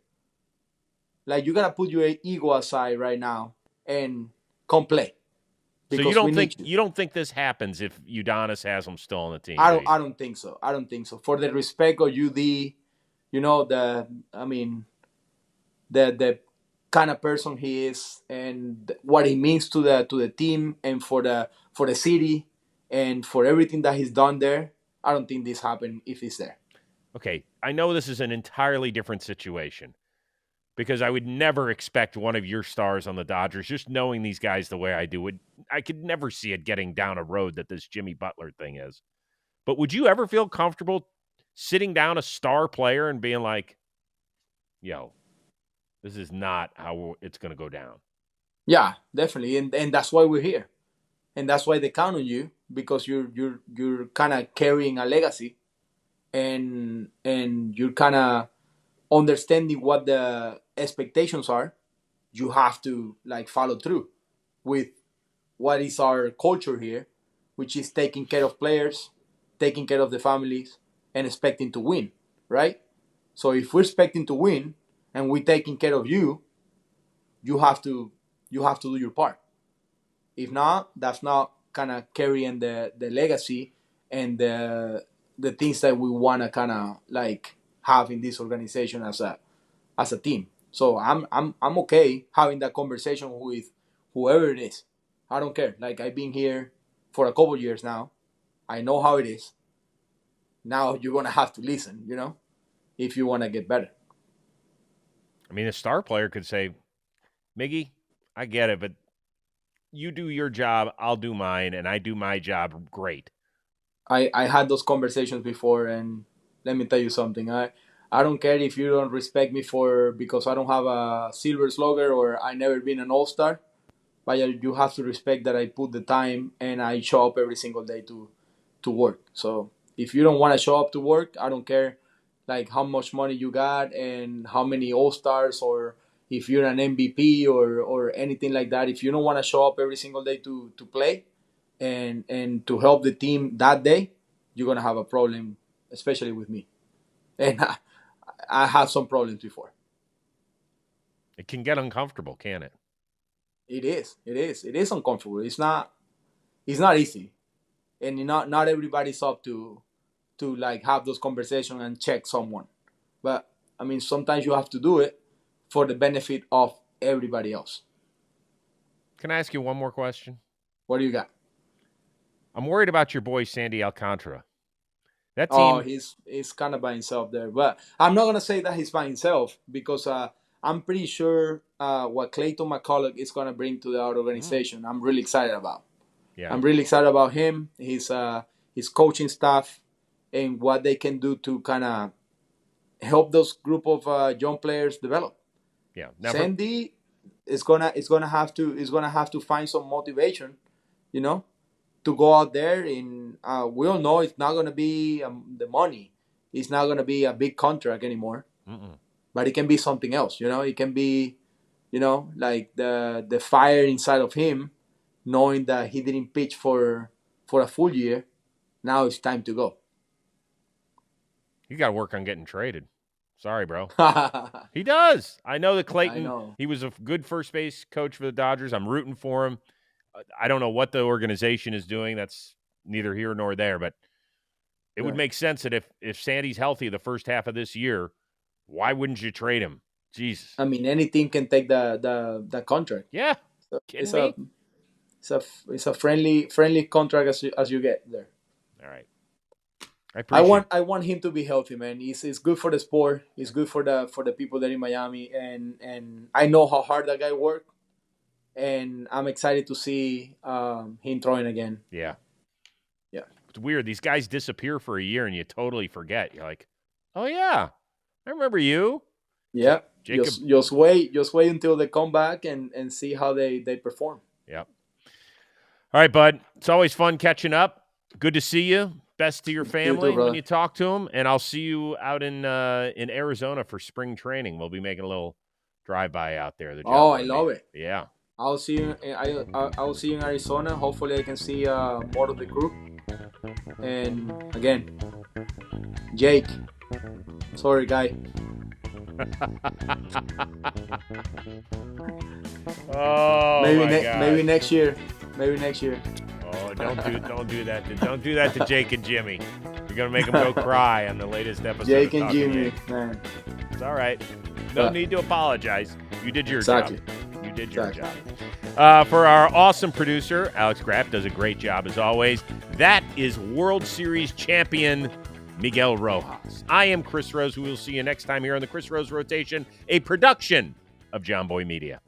Speaker 2: Like you gotta put your ego aside right now and come play."
Speaker 1: So
Speaker 2: Because we need
Speaker 1: you don't think this happens if Udonis has him still on the team?
Speaker 2: I don't think so. I don't think so. For the respect of UD, you know the kind of person he is and what he means to the team and for the city and for everything that he's done there. I don't think this happened if he's there.
Speaker 1: Okay, I know this is an entirely different situation because I would never expect one of your stars on the Dodgers, just knowing these guys the way I do, I could never see it getting down a road that this Jimmy Butler thing is. But would you ever feel comfortable sitting down a star player and being like, yo, this is not how it's going to go down?
Speaker 2: Yeah, definitely, and that's why we're here, and that's why they count on you because you're kind of carrying a legacy, and you're kind of understanding what the expectations are. You have to like follow through with what is our culture here, which is taking care of players, taking care of the families, and expecting to win, right? So if we're expecting to win and we're taking care of you, you have to do your part. If not, that's not kind of carrying the legacy and the things that we want to kind of like have in this organization as a team. So I'm okay having that conversation with whoever it is. I don't care. Like I've been here for a couple years now. I know how it is. Now you're gonna have to listen, you know, if you want to get better.
Speaker 1: I mean, a star player could say, Miggy, I get it, but you do your job, I'll do mine, and I do my job great.
Speaker 2: I had those conversations before, and let me tell you something. I don't care if you don't respect me for because I don't have a silver slugger or I never been an all-star, but you have to respect that I put the time and I show up every single day to work. So if you don't want to show up to work, I don't care like how much money you got and how many all-stars or if you're an MVP or anything like that. If you don't want to show up every single day to play and to help the team that day, you're gonna have a problem, especially with me. And I had some problems before.
Speaker 1: It can get uncomfortable, can't it?
Speaker 2: It is uncomfortable. It's not easy, and not everybody's up to like have those conversations and check someone. But I mean, sometimes you have to do it for the benefit of everybody else.
Speaker 1: Can I ask you one more question?
Speaker 2: What do you got?
Speaker 1: I'm worried about your boy Sandy Alcantara. That team.
Speaker 2: Oh, he's kind of by himself there, but I'm not gonna say that he's by himself because I'm pretty sure what Clayton McCullough is gonna bring to the organization. I'm really excited about.
Speaker 1: Yeah.
Speaker 2: I'm really excited about him, his coaching staff, and what they can do to kind of help those group of young players develop.
Speaker 1: Yeah.
Speaker 2: Sandy is gonna have to find some motivation, you know, to go out there, and we all know it's not going to be the money. It's not going to be a big contract anymore. But it can be something else, you know. It can be, you know, like the fire inside of him, knowing that he didn't pitch for a full year. Now it's time to go.
Speaker 1: You got to work on getting traded. Sorry, bro. He does. I know that Clayton, he was a good first base coach for the Dodgers. I'm rooting for him. I don't know what the organization is doing. That's neither here nor there, but it would make sense that if Sandy's healthy the first half of this year, why wouldn't you trade him? Jesus.
Speaker 2: I mean, any team can take the contract.
Speaker 1: Yeah.
Speaker 2: So it's a friendly contract as you get there.
Speaker 1: All right.
Speaker 2: I want him to be healthy, man. It's good for the sport. It's good for the people there in Miami, and I know how hard that guy worked, and I'm excited to see him throwing again.
Speaker 1: Yeah.
Speaker 2: Yeah.
Speaker 1: It's weird. These guys disappear for a year, and you totally forget. You're like, oh yeah, I remember you.
Speaker 2: Yeah.
Speaker 1: Jacob.
Speaker 2: Just wait until they come back and see how they perform.
Speaker 1: Yep. All right, bud. It's always fun catching up. Good to see you. Best to your family when you talk to them, and I'll see you out in Arizona for spring training. We'll be making a little drive-by out there.
Speaker 2: I love it.
Speaker 1: Yeah.
Speaker 2: I'll see you. I'll see you in Arizona. Hopefully, I can see more of the group. And again, Jake. Sorry, guy.
Speaker 1: Oh,
Speaker 2: maybe next year. Maybe next year.
Speaker 1: Oh, don't do that. Don't do that to Jake and Jimmy. You're gonna make them go cry on the latest episode.
Speaker 2: Jake and Jimmy, man.
Speaker 1: It's all right. No need to apologize. You did your job. You did your job. For our awesome producer, Alex Graap does a great job as always. That is World Series champion Miguel Rojas. I am Chris Rose. We will see you next time here on the Chris Rose Rotation, a production of John Boy Media.